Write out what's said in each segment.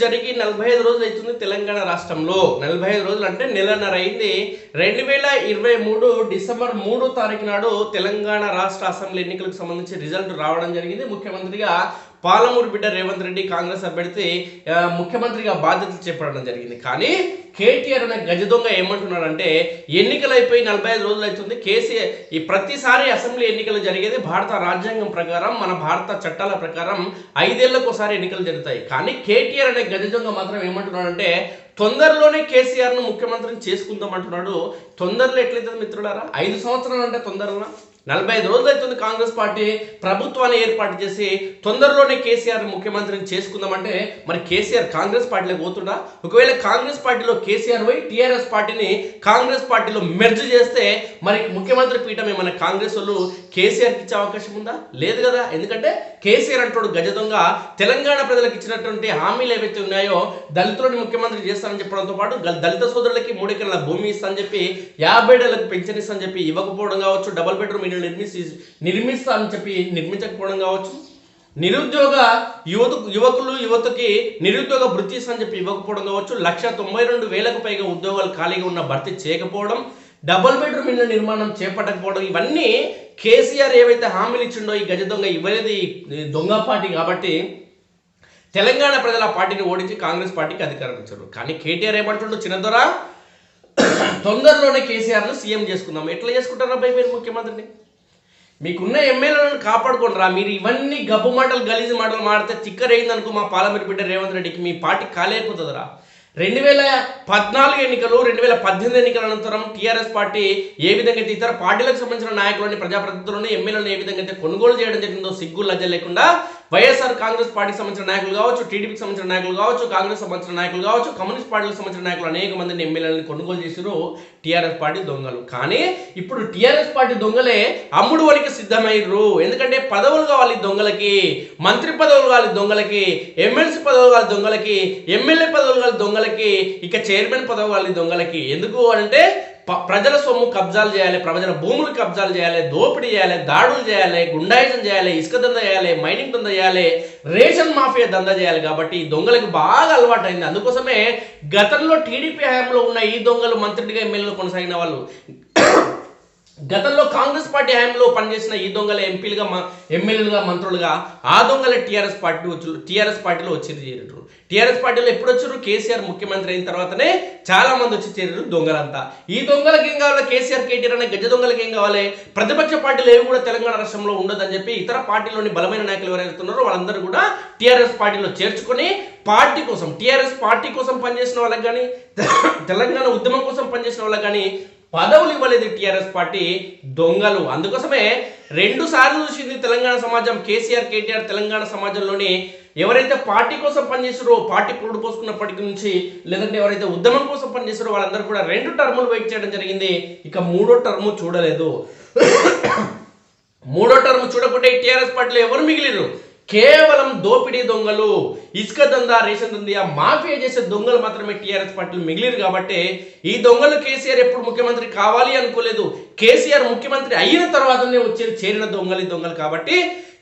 జరిగి 45 రోజులు అవుతుంది తెలంగాణ రాష్ట్రంలో. 45 రోజులు అంటే నెలన్నర అయింది. 2023 డిసెంబర్ 3వ తారీఖు నాడు తెలంగాణ రాష్ట్ర అసెంబ్లీ ఎన్నికలకు సంబంధించి రిజల్ట్ రావడం జరిగింది. ముఖ్యమంత్రిగా పాలమూరు బిడ్డ రేవంత్ రెడ్డి కాంగ్రెస్ అభ్యర్థి ముఖ్యమంత్రిగా బాధ్యతలు చేపట్టడం జరిగింది. కానీ కేటీఆర్ అనే గజ దొంగ ఏమంటున్నాడంటే, ఎన్నికలు అయిపోయి 45 రోజులు అవుతుంది. కేసీఆర్ ఈ ప్రతిసారి అసెంబ్లీ ఎన్నికలు జరిగేది భారత రాజ్యాంగం ప్రకారం, మన భారత చట్టాల ప్రకారం 5 ఏళ్లకు ఒకసారి ఎన్నికలు జరుగుతాయి. కానీ కేటీఆర్ అనే గజ దొంగ మాత్రం ఏమంటున్నాడంటే, తొందరలోనే కేసీఆర్ను ముఖ్యమంత్రిని చేసుకుందాం అంటున్నాడు. తొందరలో ఎట్లయితుంది మిత్రులారా? 5 సంవత్సరాలు అంటే తొందరలో 45 రోజులు అవుతుంది కాంగ్రెస్ పార్టీ ప్రభుత్వాన్ని ఏర్పాటు చేసి తొందరలోనే కేసీఆర్ ముఖ్యమంత్రిని చేసుకుందామంటే, మరి కేసీఆర్ కాంగ్రెస్ పార్టీలోకి పోతుండా? ఒకవేళ కాంగ్రెస్ పార్టీలో కేసీఆర్ పోయి టీఆర్ఎస్ పార్టీని కాంగ్రెస్ పార్టీలో మెర్జ్ చేస్తే మరి ముఖ్యమంత్రి పీఠం ఏమన్నా కాంగ్రెస్ వాళ్ళు కేసీఆర్కి ఇచ్చే అవకాశం ఉందా? లేదు కదా. ఎందుకంటే కేసీఆర్ అంటాడు గజ దొంగ తెలంగాణ ప్రజలకు ఇచ్చినటువంటి హామీలు ఏవైతే ఉన్నాయో, దళితులని ముఖ్యమంత్రి చేస్తానని చెప్పడంతో పాటు దళిత సోదరులకి 3 ఎకరాల భూమి ఇస్తానని చెప్పి, 50 ఏళ్లకు పెన్షన్ ఇస్తానని చెప్పి ఇవ్వకపోవడం కావచ్చు, డబుల్ బెడ్రూమ్ నిర్మిస్తా అని చెప్పి నిర్మించకపోవడం కావచ్చు, నిరుద్యోగ యువతకి నిరుద్యోగ భృతి అని చెప్పి ఇవ్వకపోవడం కావచ్చు, 192,000 పైగా ఉద్యోగాలు ఖాళీగా ఉన్న భర్తీ చేయకపోవడం, డబుల్ బెడ్రూమ్ ఇళ్ల నిర్మాణం చేపట్టకపోవడం, ఇవన్నీ కేసీఆర్ ఏవైతే హామీలు ఇచ్చిండో ఈ గజ దొంగ ఇవ్వలేదు దొంగ పార్టీ. కాబట్టి తెలంగాణ ప్రజల పార్టీని ఓడించి కాంగ్రెస్ పార్టీకి అధికారం ఇచ్చారు. కానీ కేటీఆర్ ఏమంటుండో, చిన్నదొర తొందరలోనే కేసీఆర్ను సీఎం చేసుకుందాం. ఎట్లా చేసుకుంటారా అబ్బాయి మీరు ముఖ్యమంత్రిని? మీకున్న ఎమ్మెల్యేలను కాపాడుకోండి రా. మీరు ఇవన్నీ గబ్బు మాటలు గలీజు మాటలు మాడితే తిక్కరైందనుకో మా పాలమూరు బిడ్డ రేవంత్ రెడ్డికి మీ పార్టీ కాలేకపోతుందిరా. 2014 ఎన్నికలు 2018 ఎన్నికల అనంతరం టీఆర్ఎస్ పార్టీ ఏ విధంగా అయితే ఇతర పార్టీలకు సంబంధించిన నాయకులని ప్రజాప్రతినిధులను ఎమ్మెల్యేలను ఏ విధంగా అయితే కొనుగోలు చేయడం జరిగిందో సిగ్గు లజ్జ లేకుండా వైఎస్ఆర్ కాంగ్రెస్ పార్టీకి సంబంధించిన నాయకులు కావచ్చు, టీడీపీకి సంబంధించిన నాయకులు కావచ్చు, కాంగ్రెస్ సంబంధించిన నాయకులు కావచ్చు, కమ్యూనిస్ట్ పార్టీలకు సంబంధించిన నాయకులు అనేక మందిని ఎమ్మెల్యేలను కొనుగోలు చేసారు టీఆర్ఎస్ పార్టీ దొంగలు. కానీ ఇప్పుడు టీఆర్ఎస్ పార్టీ దొంగలే అమ్ముడు వరకు సిద్ధమయ్యారు. ఎందుకంటే పదవులు కావాలి దొంగలకి, మంత్రి పదవులు కావాలి దొంగలకి, ఎమ్మెల్సీ పదవులు కావాలి దొంగలకి, ఎమ్మెల్యే పదవులు కావాలి దొంగలకి, ఇక చైర్మన్ పదవి కావాలి దొంగలకి. ఎందుకు అంటే ప్రజల సొమ్ము కబ్జాలు చేయాలి, ప్రజల భూములు కబ్జాలు చేయాలి, దోపిడీ చేయాలి, దాడులు చేయాలి, గుండాయిజం చేయాలి, ఇసుక దందా చేయాలి, మైనింగ్ దందా చేయాలి, రేషన్ మాఫియా దందా చేయాలి. కాబట్టి ఈ దొంగలకు బాగా అలవాటు అయింది. అందుకోసమే గతంలో టీడీపీ హయాంలో ఉన్న ఈ దొంగలు మంత్రుడిగా ఎమ్మెల్యేలు కొనసాగిన వాళ్ళు, గతంలో కాంగ్రెస్ పార్టీ హయాంలో పనిచేసిన ఈ దొంగల ఎంపీలుగా ఎమ్మెల్యేలుగా మంత్రులుగా ఆ దొంగలే టీఆర్ఎస్ పార్టీలో వచ్చి చేరారు. టీఆర్ఎస్ పార్టీలో ఎప్పుడు వచ్చారు? కేసీఆర్ ముఖ్యమంత్రి అయిన తర్వాతనే చాలా మంది వచ్చి చేరారు దొంగలంతా. ఈ దొంగలకి ఏం కావాలి? కేసీఆర్ కేటీఆర్ అనే గజ దొంగలకి ఏం కావాలి? ప్రతిపక్ష పార్టీలు ఏవి కూడా తెలంగాణ రాష్ట్రంలో ఉండదని చెప్పి ఇతర పార్టీలోని బలమైన నాయకులు ఎవరైతే ఉన్నారో వాళ్ళందరూ కూడా టీఆర్ఎస్ పార్టీలో చేర్చుకొని పార్టీ కోసం, టీఆర్ఎస్ పార్టీ కోసం పనిచేసిన వాళ్ళకి కానీ, తెలంగాణ ఉద్యమం కోసం పనిచేసిన వాళ్ళకి కానీ పదవులు ఇవ్వలేదు టీఆర్ఎస్ పార్టీ దొంగలు. అందుకోసమే 2 సార్లు చూసింది తెలంగాణ సమాజం. కేసీఆర్ కేటీఆర్ తెలంగాణ సమాజంలోని ఎవరైతే పార్టీ కోసం పనిచేసారో, పార్టీ పురుడు పోసుకున్నప్పటి నుంచి, లేదంటే ఎవరైతే ఉద్యమం కోసం పనిచేసారో వాళ్ళందరూ కూడా 2 టర్ములు వెయిట్ చేయడం జరిగింది. ఇక 3వ టర్ము చూడలేదు. 3వ టర్ము చూడకుంటే టీఆర్ఎస్ పార్టీలో ఎవరు మిగిలిరు? కేవలం దోపిడీ దొంగలు, ఇసుక దందా, రేషన్ దందా, మాఫియా చేసే దొంగలు మాత్రమే టీఆర్ఎస్ పార్టీలు మిగిలిరు. కాబట్టి ఈ దొంగలు కేసీఆర్ ఎప్పుడు ముఖ్యమంత్రి కావాలి అనుకోలేదు. కేసీఆర్ ముఖ్యమంత్రి అయిన తర్వాతనే చేరిన దొంగలు. కాబట్టి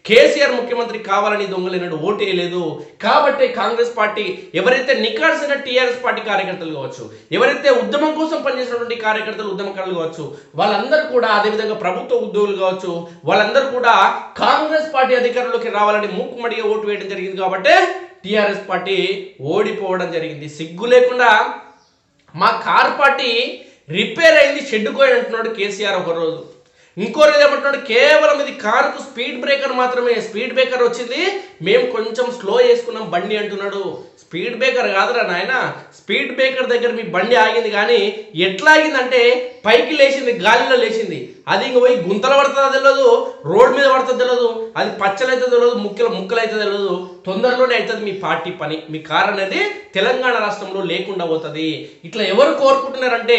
కేసీఆర్ ముఖ్యమంత్రి కావాలని దొంగలు ఎన్నడూ ఓటు వేయలేదు. కాబట్టి కాంగ్రెస్ పార్టీ ఎవరైతే నికార్సైన టీఆర్ఎస్ పార్టీ కార్యకర్తలు కావచ్చు, ఎవరైతే ఉద్యమం కోసం పనిచేసినటువంటి కార్యకర్తలు, ఉద్యమకారులు కావచ్చు, వాళ్ళందరూ కూడా, అదేవిధంగా ప్రభుత్వ ఉద్యోగులు కావచ్చు, వాళ్ళందరూ కూడా కాంగ్రెస్ పార్టీ అధికారంలోకి రావాలని మూకుమ్మడిగా ఓటు వేయడం జరిగింది. కాబట్టి టీఆర్ఎస్ పార్టీ ఓడిపోవడం జరిగింది. సిగ్గు లేకుండా మా కార్ పార్టీ రిపేర్ అయింది, షెడ్డుకోయి అంటున్నాడు కేసీఆర్ ఒకరోజు. ఇంకో రోజు ఏమంటున్నాడు, కేవలం ఇది కారుకు స్పీడ్ బ్రేకర్ మాత్రమే, స్పీడ్ బ్రేకర్ వచ్చింది, మేము కొంచెం స్లో చేసుకున్నాం బండి అంటున్నాడు. స్పీడ్ బ్రేకర్ కాదురా నాయన, స్పీడ్ బ్రేకర్ దగ్గర మీ బండి ఆగింది. కానీ ఎట్లా ఆగిందంటే పైకి లేచింది, గాలిలో లేచింది. అది ఇంక పోయి గుంతలు పడుతుందో తెలియదు, రోడ్ మీద పడుతుందో తెలియదు, అది పచ్చలైతే తెలియదు, ముక్కలైతే తెలియదు. తొందరలోనే అవుతుంది మీ పార్టీ పని. మీ కారు అనేది తెలంగాణ రాష్ట్రంలో లేకుండా పోతుంది. ఇట్లా ఎవరు కోరుకుంటున్నారంటే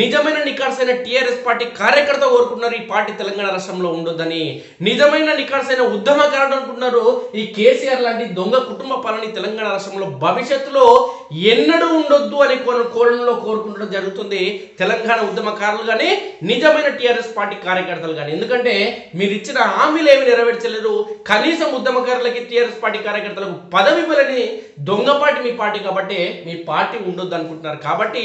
నిజమైన నికార్సైన టీఆర్ఎస్ పార్టీ కార్యకర్త కోరుకుంటున్నారు ఈ పార్టీ తెలంగాణ రాష్ట్రంలో ఉండొద్దని. నిజమైన నికార్సైన ఉద్యమకారుడు అనుకుంటున్నారు ఈ కేసీఆర్ లాంటి దొంగ కుటుంబ పాలన తెలంగాణ రాష్ట్రంలో భవిష్యత్తులో ఎన్నడూ ఉండొద్దు అని కోరణంలో కోరుకుంటడం జరుగుతుంది తెలంగాణ ఉద్యమకారులు. అధికారులు కానీ నిజమైన టీఆర్ఎస్ పార్టీ కార్యకర్తలు కానీ. ఎందుకంటే మీరు ఇచ్చిన హామీలు ఏమి నెరవేర్చలేరు. కనీసం ఉద్యమకారులకి టీఆర్ఎస్ పార్టీ కార్యకర్తలకు పదవి ఇవ్వాలని దొంగ పార్టీ మీ పార్టీ కాబట్టి మీ పార్టీ ఉండొద్దు అనుకుంటున్నారు. కాబట్టి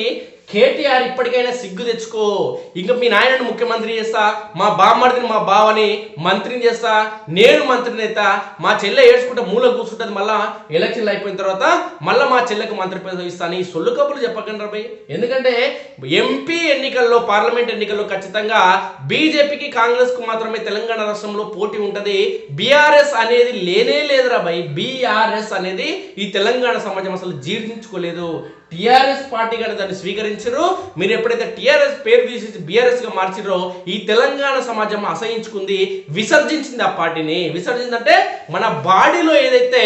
కేటీఆర్ ఇప్పటికైనా సిగ్గు తెచ్చుకో. ఇంకా మీ నాయనను ముఖ్యమంత్రి చేస్తా, మా బామ్మడిని మా బావని మంత్రిని చేస్తా, నేను మంత్రిని అవుతా, మా చెల్లె ఏడ్చుకుంటే మూల కూర్చుంటుంది, మళ్ళా ఎలక్షన్లు అయిపోయిన తర్వాత మళ్ళీ మా చెల్లెకు మంత్రి పదవి ఇస్తాను. ఈ సొల్లు కబుర్లు చెప్పకండి రాబాయ్. ఎందుకంటే ఎంపీ ఎన్నికల్లో, పార్లమెంట్ ఎన్నికల్లో ఖచ్చితంగా బీజేపీకి కాంగ్రెస్ కు మాత్రమే తెలంగాణ రాష్ట్రంలో పోటీ ఉంటుంది. బీఆర్ఎస్ అనేది లేనే లేదు రాబాయ్. బీఆర్ఎస్ అనేది ఈ తెలంగాణ సమాజం అసలు జీర్ణించుకోలేదు. టీఆర్ఎస్ పార్టీ కానీ దాన్ని స్వీకరించరు. మీరు ఎప్పుడైతే టీఆర్ఎస్ పేరు తీసి బీఆర్ఎస్ గా మార్చిరో ఈ తెలంగాణ సమాజం అసహించుకుంది, విసర్జించింది. ఆ పార్టీని విసర్జిందంటే మన బాడీలో ఏదైతే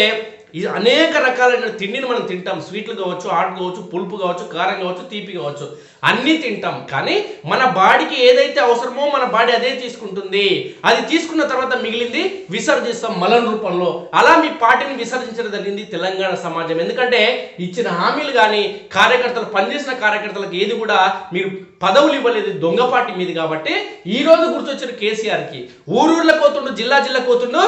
అనేక రకాలైన తిండిని మనం తింటాం. స్వీట్లు కావచ్చు, హాట్ కావచ్చు, పులుపు కావచ్చు, కారం కావచ్చు, తీపి కావచ్చు, అన్నీ తింటాం. కానీ మన బాడీకి ఏదైతే అవసరమో మన బాడీ అదే తీసుకుంటుంది. అది తీసుకున్న తర్వాత మిగిలింది విసర్జిస్తాం మలం రూపంలో. అలా మీ పార్టీని విసర్జించడం జరిగింది తెలంగాణ సమాజం. ఎందుకంటే ఇచ్చిన హామీలు కానీ కార్యకర్తలు పనిచేసిన కార్యకర్తలకు ఏది కూడా మీరు పదవులు ఇవ్వలేదు, దొంగ పార్టీ మీది. కాబట్టి ఈ రోజు గుర్తొచ్చిన కేసీఆర్కి ఊరూర్లకు పోతుండు, జిల్లా జిల్లాకు పోతుండు.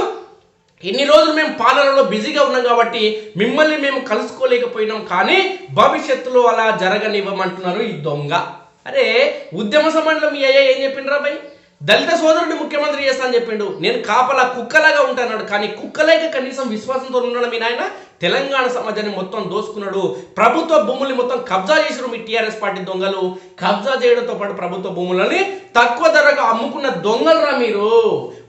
ఇన్ని రోజులు మేము పాలనలో బిజీగా ఉన్నాం కాబట్టి మిమ్మల్ని మేము కలుసుకోలేకపోయినాం, కానీ భవిష్యత్తులో అలా జరగనివ్వమంటున్నారు ఈ దొంగ. అరే ఉద్యమ సమయంలో మీ అయ్యా ఏం చెప్పిండ్రా భయ్? దళిత సోదరుడిని ముఖ్యమంత్రి చేస్తా అని చెప్పిండు. నేను కాపలా కుక్కలాగా ఉంటాన్నాడు. కానీ కుక్కలేక కనీసం విశ్వాసంతో ఉన్నాడు మీ నాయన. తెలంగాణ సమాజాన్ని మొత్తం దోసుకున్నాడు. ప్రభుత్వ భూముల్ని మొత్తం కబ్జా చేసారు మీ టీఆర్ఎస్ పార్టీ దొంగలు. కబ్జా చేయడంతో పాటు ప్రభుత్వ భూములని తక్కువ ధరకు అమ్ముకున్న దొంగలు రా మీరు.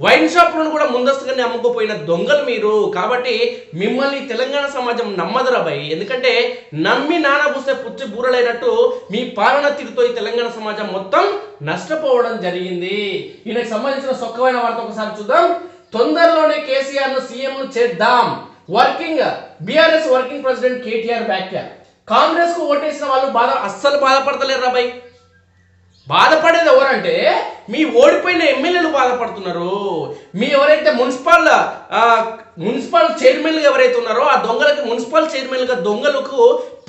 వైన్ షాపులను కూడా ముందస్తుగానే అమ్ముకుపోయిన దొంగలు మీరు. కాబట్టి మిమ్మల్ని తెలంగాణ సమాజం నమ్మదురా భయ్. ఎందుకంటే నమ్మి నానబూస్తే పుచ్చి బూరలైనట్టు మీ పాలన తీరుతో ఈ తెలంగాణ సమాజం మొత్తం నష్టపోవడం జరిగింది. ఈయనకు సంబంధించిన సొక్కమైన వార్త ఒకసారి చూద్దాం. తొందరలోనే కేసీఆర్ ను సీఎం ను చేద్దాం. Working BRS working president KTR వ్యాఖ్య. కాంగ్రెస్ కు ఓటేసిన వాళ్ళు అస్సలు బాధపడతలేరు రాబాయ్. బాధపడేది ఎవరంటే మీ ఓడిపోయిన ఎమ్మెల్యేలు బాధపడుతున్నారు. మీ ఎవరైతే మున్సిపల్ చైర్మన్లు ఎవరైతే ఉన్నారో ఆ దొంగలకు మున్సిపల్ చైర్మన్లుగా దొంగలకు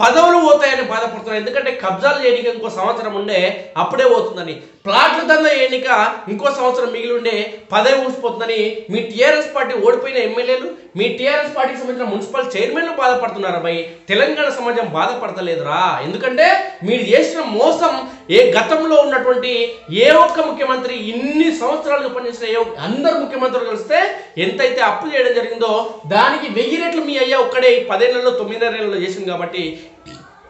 పదవులు పోతాయని బాధపడుతున్నారు. ఎందుకంటే కబ్జాలు చేయడానికి ఇంకో సంవత్సరం ఉండే అప్పుడే పోతుందని, ప్లాట్ల దందా ఎన్నిక ఇంకో సంవత్సరం మిగిలి ఉండే పదవి ఊసిపోతుందని మీ టీఆర్ఎస్ పార్టీ ఓడిపోయిన ఎమ్మెల్యేలు, మీ టీఆర్ఎస్ పార్టీకి సంబంధించిన మున్సిపల్ చైర్మన్లు బాధపడుతున్నారు అబ్బాయి. తెలంగాణ సమాజం బాధపడతలేదురా. ఎందుకంటే మీరు చేసిన మోసం గతంలో ఉన్నటువంటి ఏ ఒక్క ముఖ్యమంత్రి ఇన్ని సంవత్సరాలుగా పనిచేసిన అందరు ముఖ్యమంత్రులు కలిస్తే ఎంతైతే అప్పు చేయడం జరిగిందో దానికి 1000 రెట్లు మీ అయ్యా ఒక్కడే 10 ఏళ్లలో 9.5 ఏళ్లలో చేసింది. కాబట్టి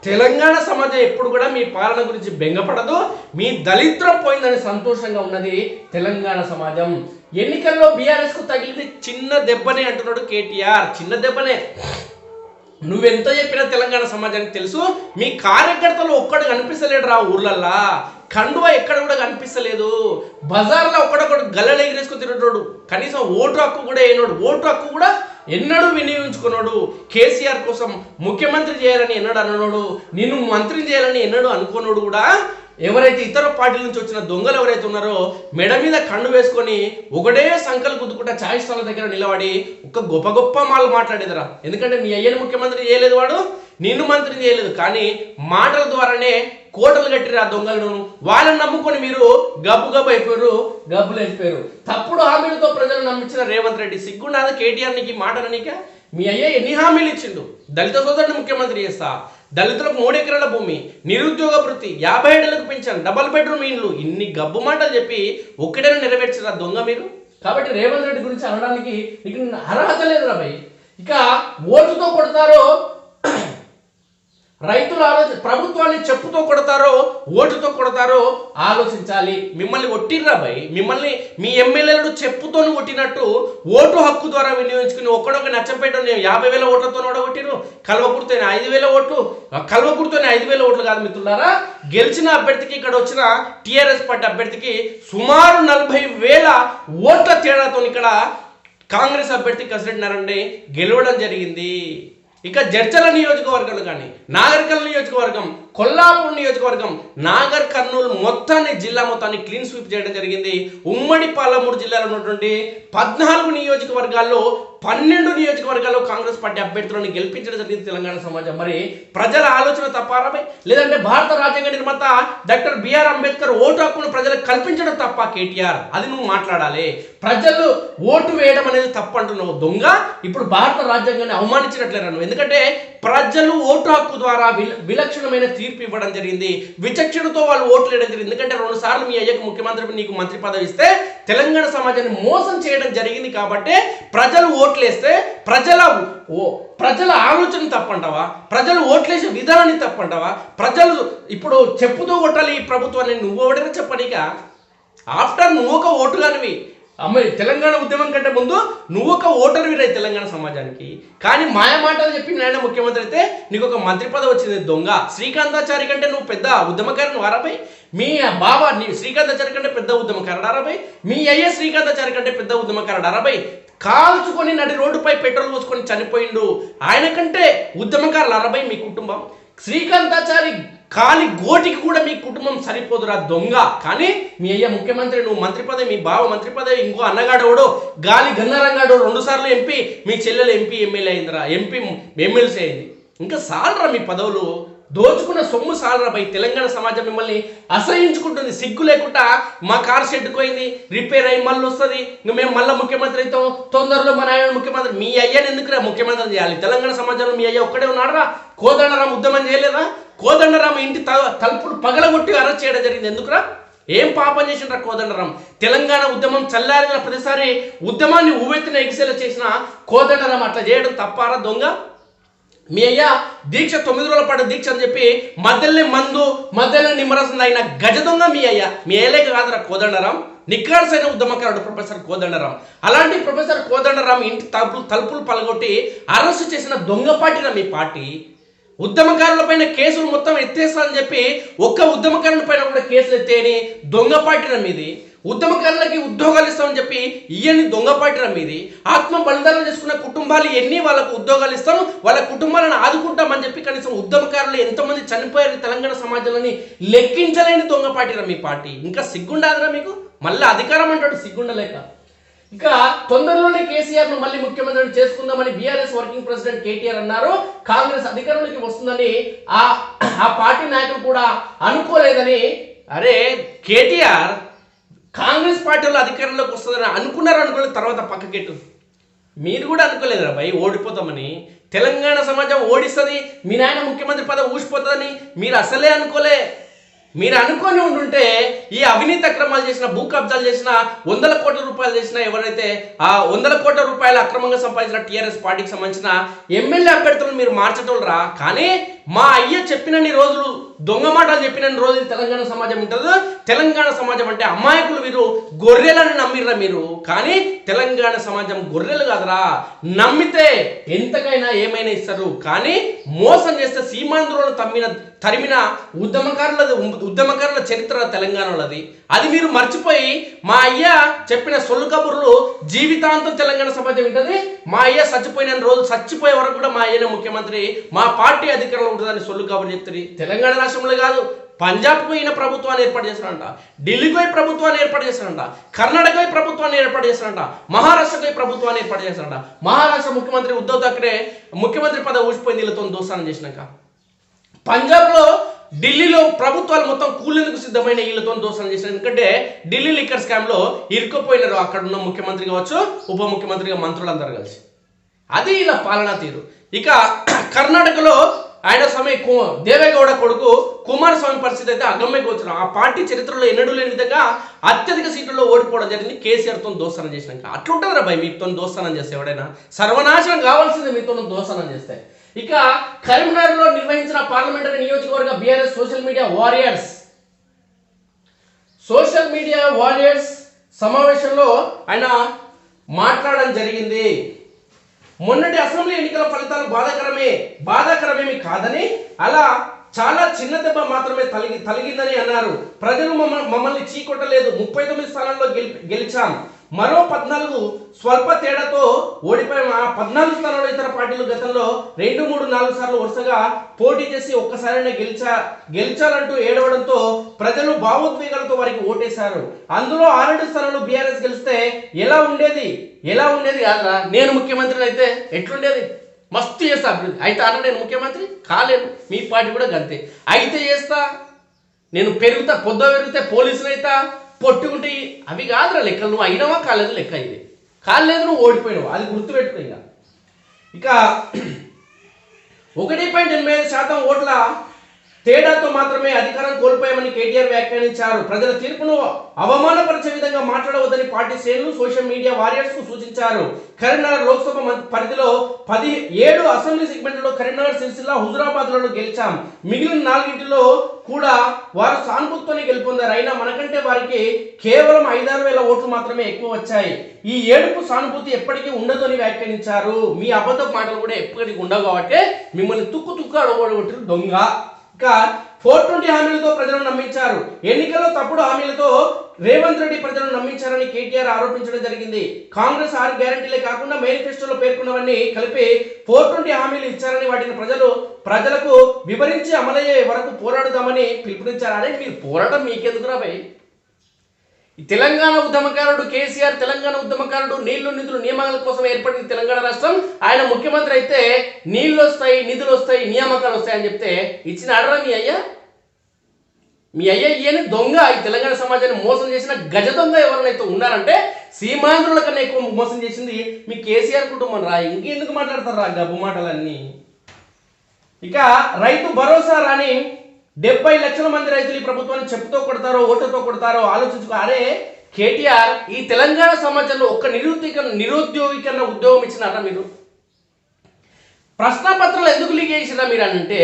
తెలంగాణ సమాజం ఎప్పుడు కూడా మీ పాలన గురించి బెంగపడదు. మీ దళిద్రం పోయిందని సంతోషంగా ఉన్నది తెలంగాణ సమాజం. ఎన్నికల్లో బీఆర్ఎస్ కు తగిలింది చిన్న దెబ్బనే అంటున్నాడు కేటీఆర్. చిన్న దెబ్బనే. నువ్వెంత చెప్పినా తెలంగాణ సమాజానికి తెలుసు. మీ కార్యకర్తలు ఒక్కడు కనిపిస్తలేడు రా ఊర్లల్లా. కండువా ఎక్కడ కూడా కనిపిస్తలేదు. బజార్లో ఒక్కడొక్కడు గల్లలు ఎగిరేసుకుని తిరుగుతాడు. కనీసం ఓటు హక్కు కూడా అయినాడు. ఓటు హక్కు కూడా ఎన్నడూ వినియోగించుకున్నాడు. కేసీఆర్ కోసం ముఖ్యమంత్రి చేయాలని ఎన్నడూ అన్నాడు. నిన్ను మంత్రిని చేయాలని ఎన్నడూ అనుకున్నాడు కూడా. ఎవరైతే ఇతర పార్టీల నుంచి వచ్చిన దొంగలు ఎవరైతే ఉన్నారో మెడ మీద కండు వేసుకొని ఒకటే సంకలు గుద్దుకుంటా ఛాయ్ స్టాల్ దగ్గర నిలబడి ఒక గొప్ప గొప్ప మాటలు మాట్లాడేదిరా. ఎందుకంటే మీ అయ్యని ముఖ్యమంత్రి చేయలేదు, వాడు నిన్ను మంత్రిని చేయలేదు. కానీ మాటల ద్వారానే కోటలు కట్టిరు ఆ దొంగలను. వాళ్ళని నమ్ముకొని మీరు గబ్బు అయిపోయారు, గబ్బులు వెళ్ళిపోయారు. తప్పుడు హామీలతో ప్రజలు నమ్మించిన రేవంత్ రెడ్డి సిగ్గుండాది కేటీఆర్ నీకు మాటలనిక. మీ అయ్య ఎన్ని హామీలు ఇచ్చిండు? దళిత సోదరుని ముఖ్యమంత్రి చేస్తా, దళితులకు 3 ఎకరాల భూమి, నిరుద్యోగ వృత్తి, 50 ఏళ్లకు పెంచాను, డబల్ బెడ్రూమ్ ఇండ్లు, ఇన్ని గబ్బు మాటలు చెప్పి ఒక్కడైనా నెరవేర్చారా దొంగ మీరు? కాబట్టి రేవంత్ రెడ్డి గురించి అనడానికి నీకు అర్హత లేదు రా భయ్. ఇక ఓటుతో కొడతారో రైతులు ప్రభుత్వాన్ని చెప్పుతో కొడతారో ఓటుతో కొడతారో ఆలోచించాలి. మిమ్మల్ని కొట్టిర్రా భయ్. మిమ్మల్ని మీ ఎమ్మెల్యేలు చెప్పుతో కొట్టినట్టు ఓటు హక్కు ద్వారా వినియోగించుకుని ఒక్కడొక నచ్చంపేట 50,000 ఓట్లతో ఓడగొట్టిరు. కల్వకుర్తోనే 5,000 ఓట్లు. కల్వకుర్తోనే 5,000 ఓట్లు కాదు మిత్రులారా. గెలిచిన అభ్యర్థికి ఇక్కడ వచ్చిన టీఆర్ఎస్ పార్టీ అభ్యర్థికి సుమారు 40,000 ఓట్ల తేడాతో ఇక్కడ కాంగ్రెస్ అభ్యర్థి కసిరెడ్డి నారాయణ గెలవడం జరిగింది. ఇక జడ్చల నియోజకవర్గాలు కానీ నాగరికల్ నియోజకవర్గం కొల్లాపూర్ నియోజకవర్గం నాగర్ కర్నూలు మొత్తాన్ని జిల్లా మొత్తాన్ని క్లీన్ స్వీప్ చేయడం జరిగింది. ఉమ్మడి పాలమూరు జిల్లాలో ఉన్నటువంటి 14 నియోజకవర్గాల్లో 12 నియోజకవర్గాల్లో కాంగ్రెస్ పార్టీ అభ్యర్థులను గెలిపించడం జరిగింది తెలంగాణ సమాజం. మరి ప్రజల ఆలోచన తప్పారా? లేదంటే భారత రాజ్యాంగ నిర్మాత డాక్టర్ బిఆర్ అంబేద్కర్ ఓటు హక్కును ప్రజలకు కల్పించడం తప్ప? కేటీఆర్, అది నువ్వు మాట్లాడాలి. ప్రజలు ఓటు వేయడం అనేది తప్పు అంటున్నావు దొంగ. ఇప్పుడు భారత రాజ్యాంగాన్ని అవమానించినట్లేరా నువ్వు? ఎందుకంటే ప్రజలు ఓటు హక్కు ద్వారా విలక్షణమైన తీర్పు ఇవ్వడం జరిగింది. విచక్షణతో వాళ్ళు ఓట్లు వేయడం జరిగింది. ఎందుకంటే 2 సార్లు మీ అయ్యకు ముఖ్యమంత్రి, నీకు మంత్రి పదవి ఇస్తే తెలంగాణ సమాజాన్ని మోసం చేయడం జరిగింది. కాబట్టి ప్రజలు ఓట్లేస్తే ప్రజల ఆలోచన తప్పంటావా? ప్రజలు ఓట్లేసే విధానాన్ని తప్పంటావా? ప్రజలు ఇప్పుడు చెప్పుతూ కొట్టాలి ఈ ప్రభుత్వాన్ని. నువ్వు ఎవడైనా చెప్పనీక ఆఫ్టర్ నువ్వు ఒక ఓటుగానివి. అమ్మాయి తెలంగాణ ఉద్యమం కంటే ముందు నువ్వు ఒక ఓటర్వి రే తెలంగాణ సమాజానికి. కానీ మాయ మాటలు చెప్పి నాయన ముఖ్యమంత్రి అయితే నీకు ఒక మంత్రి పదవి వచ్చింది దొంగ. శ్రీకాంతాచారి కంటే నువ్వు పెద్ద ఉద్యమకారుని వారాబాయ్. మీ బాబా శ్రీకాంతాచారి కంటే పెద్ద ఉద్యమకారుడు అరాబాయ్. మీ అయ్యే శ్రీకాంతాచారి కంటే పెద్ద ఉద్యమకారుడు అరాబాయ్. కాల్చుకొని నడి రోడ్డుపై పెట్రోల్ పోసుకొని చనిపోయిండు. ఆయన కంటే ఉద్యమకారులు అరబై మీ కుటుంబం. శ్రీకాంతాచారి కాలి గోటికి కూడా మీ కుటుంబం సరిపోదురా దొంగ. కానీ మీ అయ్య ముఖ్యమంత్రి, నువ్వు మంత్రి పదవి, మీ బావ మంత్రి పదవి, ఇంకో అన్నగాడోడో గాలి గన్నారంగాడో 2 సార్లు ఎంపీ, మీ చెల్లెలు ఎంపీ ఎమ్మెల్యే అయిందిరా, ఎంపీ ఎమ్మెల్సీ అయింది. ఇంకా సాలరా మీ పదవులు. దోచుకున్న సొమ్ము సాలరా బై. తెలంగాణ సమాజం మిమ్మల్ని అసహించుకుంటుంది. సిగ్గు లేకుండా మా కార్ షెడ్కి పోయింది, రిపేర్ అయ్యి మళ్ళీ వస్తుంది, ఇంకా మేము మళ్ళీ ముఖ్యమంత్రి అవుతాం, తొందరలో మన ఆయన ముఖ్యమంత్రి. మీ అయ్యని ఎందుకురా ముఖ్యమంత్రి చేయాలి? తెలంగాణ సమాజంలో మీ అయ్య ఒక్కడే ఉన్నాడరా? కోదండరాం ఉద్యమం చేయలేదా? కోదండరాం ఇంటి తలుపులు పగలగొట్టి అరెస్ట్ చేయడం జరిగింది. ఎందుకురా? ఏం పాపం చేసిండ్రా కోదండరాం? తెలంగాణ ఉద్యమం చల్లారిన ప్రతిసారి ఉద్యమాన్ని ఉవ్వెత్తిన ఎగిసేలా చేసిన కోదండరాం అట్లా చేయడం తప్పారా దొంగ? మీ అయ్యా దీక్ష 9 రోజుల పాటు దీక్ష అని చెప్పి మధ్యలోనే మందు, మధ్యలోనే నిమ్మరసం అయిన గజ దొంగ మీ అయ్యా. మీ అయ్యలేక కాదురా కోదండరాం. నిక్కార్సైన ఉద్యమకారుడు ప్రొఫెసర్ కోదండరాం. అలాంటి ప్రొఫెసర్ కోదండరాం ఇంటి తలుపులు పలగొట్టి అరెస్టు చేసిన దొంగ పార్టీనా మీ పార్టీ? ఉద్యమకారుల పైన కేసులు మొత్తం ఎత్తేస్తానని చెప్పి ఒక్క ఉద్యమకారుల పైన కూడా కేసులు ఎత్తేని దొంగ పార్టీన మీది. ఉద్యమకారులకి ఉద్యోగాలు ఇస్తామని చెప్పి ఇవన్నీ దొంగ పార్టీన మీది. ఆత్మ బలిదానం చేసుకున్న కుటుంబాలు ఎన్ని వాళ్ళకు ఉద్యోగాలు ఇస్తాం, వాళ్ళ కుటుంబాలను ఆదుకుంటామని చెప్పి కనీసం ఉద్యమకారులు ఎంతమంది చనిపోయారు తెలంగాణ సమాజంలోని లెక్కించలేని దొంగ పార్టీరా మీ పార్టీ. ఇంకా సిగ్గుండాదిరా మీకు? మళ్ళీ అధికారం అంటాడు సిగ్గుండలేక. ఇక తొందరలోనే కేసీఆర్ ను మళ్ళీ ముఖ్యమంత్రిని చేసుకుందామని బీఆర్ఎస్ వర్కింగ్ ప్రెసిడెంట్ కేటీఆర్ అన్నారు. కాంగ్రెస్ అధికారంలోకి వస్తుందని ఆ పార్టీ నాయకులు కూడా అనుకోలేదని. అరే కేటీఆర్, కాంగ్రెస్ పార్టీలో అధికారంలోకి వస్తుందని అనుకోలేదు, తర్వాత పక్కకెట్టు. మీరు కూడా అనుకోలేదురా భయ్ ఓడిపోతామని. తెలంగాణ సమాజం ఓడిస్తుంది, మీ నాయన ముఖ్యమంత్రి పదవి ఊసిపోతుందని మీరు అసలే అనుకోలే. మీరు అనుకొని ఉంటుంటే ఈ అవినీతి అక్రమాలు చేసిన, భూ కబ్జాలు చేసిన, 100 కోట్ల రూపాయలు చేసిన, ఎవరైతే ఆ 100 కోట్ల రూపాయలు అక్రమంగా సంపాదించిన టీఆర్ఎస్ పార్టీకి సంబంధించిన ఎమ్మెల్యే అభ్యర్థులను మీరు మార్చటోళ్ళరా. కానీ మా అయ్య చెప్పినన్ని రోజులు, దొంగ మాటలు చెప్పినన్ని రోజులు తెలంగాణ సమాజం ఉంటుంది. తెలంగాణ సమాజం అంటే అమాయకులు, వీరు గొర్రెలని నమ్మిర్రా మీరు. కానీ తెలంగాణ సమాజం గొర్రెలు కాదురా. నమ్మితే ఎంతకైనా ఏమైనా ఇస్తారు. కానీ మోసం చేస్తే సీమాంధ్రులను తరిమిన ఉద్యమకారుల చరిత్ర తెలంగాణలోది. అది మీరు మర్చిపోయి మా అయ్య చెప్పిన సొల్లు కబుర్లు జీవితాంతం తెలంగాణ సమాజం ఉంటుంది. మా అయ్య చచ్చిపోయిన రోజు, చచ్చిపోయే వరకు కూడా మా అయ్యనే ముఖ్యమంత్రి, మా పార్టీ అధికారంలో ఉంటుందని సొల్లు కబుర్లు చెప్తుంది. తెలంగాణ రాష్ట్రంలో కాదు, పంజాబ్కు పోయిన ప్రభుత్వాన్ని ఏర్పాటు చేస్తారంట, ఢిల్లీకి పోయి ప్రభుత్వాన్ని ఏర్పాటు చేస్తారంట, కర్ణాటక పోయి ప్రభుత్వాన్ని ఏర్పాటు చేస్తారంట, మహారాష్ట్రకి పోయి ప్రభుత్వాన్ని ఏర్పాటు చేస్తారంట. మహారాష్ట్ర ముఖ్యమంత్రి ఉద్ధవ్ ఠాక్రే ముఖ్యమంత్రి పదవి ఊసిపోయింది వీళ్ళతో దోస్తానం చేసినాక. పంజాబ్లో, ఢిల్లీలో ప్రభుత్వాలు మొత్తం కూలేందుకు సిద్ధమైన వీళ్ళతో దోషం చేశారు. ఎందుకంటే ఢిల్లీ లిక్కర్ స్కామ్ లో ఇరుక్కుపోయినారు అక్కడ ఉన్న ముఖ్యమంత్రి కావచ్చు, ఉప ముఖ్యమంత్రిగా మంత్రులందరూ కలిసి. అది ఇలా పాలనా తీరు. ఇక కర్ణాటకలో ఆయన దేవేగౌడ కొడుకు కుమారస్వామి పరిస్థితి అయితే అగమ్యకు వచ్చిన. ఆ పార్టీ చరిత్రలో ఎన్నడూ లేని విధంగా అత్యధిక సీట్లలో ఓడిపోవడం జరిగింది కేసీఆర్తో దోస్తానం చేసినాక. అట్లుంటుందిరా భయ్ మీతో దోస్తానం చేస్తే. ఎవడైనా సర్వనాశనం కావాల్సిందే మీతో దోస్తానం చేస్తే. ఇక కరీంనగర్లో నిర్వహించిన పార్లమెంటరీ నియోజకవర్గ బీఆర్ఎస్ సోషల్ మీడియా వారియర్స్ సమావేశంలో ఆయన మాట్లాడడం జరిగింది. మొన్నటి అసెంబ్లీ ఎన్నికల ఫలితాలు బాధాకరమేమి కాదని, అలా చాలా చిన్న దెబ్బ మాత్రమే తలిగిందని అన్నారు. ప్రజలు మమ్మల్ని చీకొట్టలేదు, 39 స్థానాల్లో గెలిచాం. మరో 14 స్వల్ప తేడాతో ఓడిపోయిన 14 స్థానాల్లో ఇతర పార్టీలు గతంలో 2, 3, 4 సార్లు వరుసగా పోటీ చేసి ఒక్కసారైనా గెలిచారంటూ ఏడవడంతో ప్రజలు భావోద్వేగాలతో వారికి ఓటేశారు. అందులో 6 స్థానాలు బీఆర్ఎస్ గెలిస్తే ఎలా ఉండేది కాదురా. నేను ముఖ్యమంత్రిని అయితే ఎట్లుండేది, మస్తు చేస్తా అభివృద్ధి. అయితే అన్న నేను ముఖ్యమంత్రి కాలేను, మీ పార్టీ కూడా గంతే. అయితే చేస్తా, నేను పెరిగితే పోలీసులు అవుతా, పొట్టుకుంటే అవి కాదురా లెక్కలు. నువ్వు అయినావా కాలేదు లెక్క, ఇది కాలేదు, నువ్వు ఓడిపోయినావు, అది గుర్తుపెట్టుకో. ఇక 1.85% ఓట్ల తేడాతో మాత్రమే అధికారం కోల్పోయామని కేటీఆర్ వ్యాఖ్యానించారు. ప్రజల తీర్పును అవమానపరిచే విధంగా మాట్లాడవద్దని పార్టీ శ్రేణులు సోషల్ మీడియా వారియర్స్ కు సూచించారు. కరీంనగర్ లోక్సభ పరిధిలో 17 అసెంబ్లీ సెగ్మెంట్లలో కరీంనగర్, సిరిసిల్ల, హుజురాబాద్లలో గెలిచాం. మిగిలిన 4 కూడా వారు సానుభూతితోనే గెలుపొందారు. అయినా మనకంటే వారికి కేవలం 5-6 వేల ఓట్లు మాత్రమే ఎక్కువ వచ్చాయి. ఈ ఏడుపు సానుభూతి ఎప్పటికీ ఉండదు అని వ్యాఖ్యానించారు. మీ అబద్ధపు మాటలు కూడా ఎప్పటికీ ఉండవు కాబట్టి మిమ్మల్ని తుక్కు అడగొట్టిన దొంగ. ఇక 420 హామీలతో ప్రజలను నమ్మించారు. ఎన్నికల్లో తప్పుడు హామీలతో రేవంత్ రెడ్డి ప్రజలను నమ్మించారని కేటీఆర్ ఆరోపించడం జరిగింది. కాంగ్రెస్ 6 గ్యారంటీలే కాకుండా మేనిఫెస్టోలో పేర్కొన్నవన్నీ కలిపి 420 హామీలు ఇచ్చారని వాటిని ప్రజలకు వివరించి అమలయ్యే వరకు పోరాడుదామని పిలుపునిచ్చారు. అనే మీరు పోరాటం మీకెందుకురా భయ్? ఈ తెలంగాణ ఉద్యమకారుడు కేసీఆర్, తెలంగాణ ఉద్యమకారుడు, నీళ్లు నిధులు నియామకాల కోసం ఏర్పడిన తెలంగాణ రాష్ట్రం. ఆయన ముఖ్యమంత్రి అయితే నీళ్లు వస్తాయి, నిధులు వస్తాయి, నియామకాలు వస్తాయి అని చెప్తే ఇచ్చిన ఆర్డరా మీ అయ్య ఈయన దొంగ. ఈ తెలంగాణ సమాజాన్ని మోసం చేసిన గజ దొంగ ఎవరైతే ఉన్నారంటే సీమాంధ్రుల కన్నా ఎక్కువ మోసం చేసింది మీ కేసీఆర్ కుటుంబం రా. ఇంకెందుకు మాట్లాడతారు రా గబ్బు మాటలన్నీ? ఇక రైతు భరోసా రాని 70 లక్షల మంది రైతులు ఈ ప్రభుత్వాన్ని చెప్పుతో కొడతారో ఓటుతో కొడతారో ఆలోచించుకో. అరే కేటీఆర్, ఈ తెలంగాణ సమాజంలో ఒక్క నిరుద్యోగికన్నా ఉద్యోగం ఇచ్చినారా మీరు? ప్రశ్నపత్రాలు ఎందుకు లీక్ చేసినా మీరు అంటే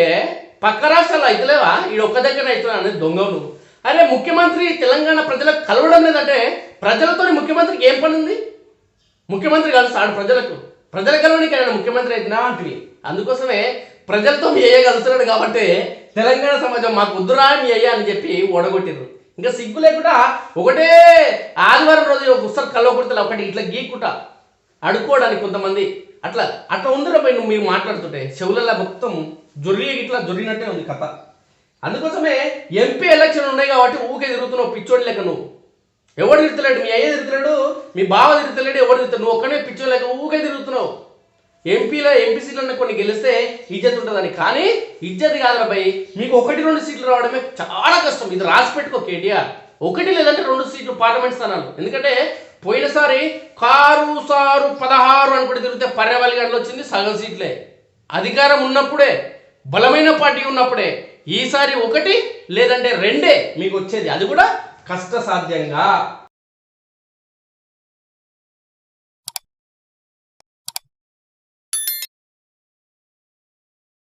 పక్క రాష్ట్రాల్లో అయితలేవా, ఈ ఒక్క దగ్గర అవుతున్నా అనేది దొంగను. అరే ముఖ్యమంత్రి తెలంగాణ ప్రజలకు కలవడం లేదంటే ప్రజలతో ముఖ్యమంత్రికి ఏం పని ఉంది? ముఖ్యమంత్రి కలుస్తాడు ప్రజల కలవడానికి ఆయన ముఖ్యమంత్రి అయితేనా అంటే. అందుకోసమే ప్రజలతో మీ అయ్య కలుస్తున్నాడు కాబట్టి తెలంగాణ సమాజం మాకు వద్దురా మీ అయ్య అని చెప్పి ఓడగొట్టిరు. ఇంకా సిగ్గు లేకుండా ఒకటే ఆదివారం రోజు ఒకసారి కలవకుడతలే ఒకటి ఇట్లా గీక్కుంటా అడుక్కోవడానికి కొంతమంది అట్లా ఉందిరా పోయి నువ్వు మీరు మాట్లాడుతుంటే చెవులలో మొత్తం జొర్రినట్టే ఉంది కథ. అందుకోసమే ఎంపీ ఎలక్షన్ ఉన్నాయి కాబట్టి ఊకే తిరుగుతున్నావు పిచ్చోడి లెక్క. నువ్వు ఎవడు తిరుగుతలేడు, మీ అయ్య తిరుగుతలేడు, మీ బావ తిరుగుతలేడు, ఎవడు తిరుగుతాడు, నువ్వు ఒక్కనే పిచ్చోడి లెక్క ఊకే తిరుగుతున్నావు. ఎంపీ సీట్లన్నా కొన్ని గెలిస్తే ఇజ్జత్ ఉంటుందని, కానీ ఇజ్జత్ కాదురా భయ్. మీకు 1-2 సీట్లు రావడమే చాలా కష్టం. ఇది రాసి పెట్టుకో కేటీఆర్. 1 లేదంటే 2 సీట్లు పార్లమెంట్ స్థానాలు. ఎందుకంటే పోయినసారి కారు సారు 16 అనుకుంటే తిరిగితే పర్యవల్లిగంటలో వచ్చింది సగం సీట్లే. అధికారం ఉన్నప్పుడే, బలమైన పార్టీ ఉన్నప్పుడే. ఈసారి 1 లేదంటే 2 మీకు వచ్చేది, అది కూడా కష్టసాధ్యంగా.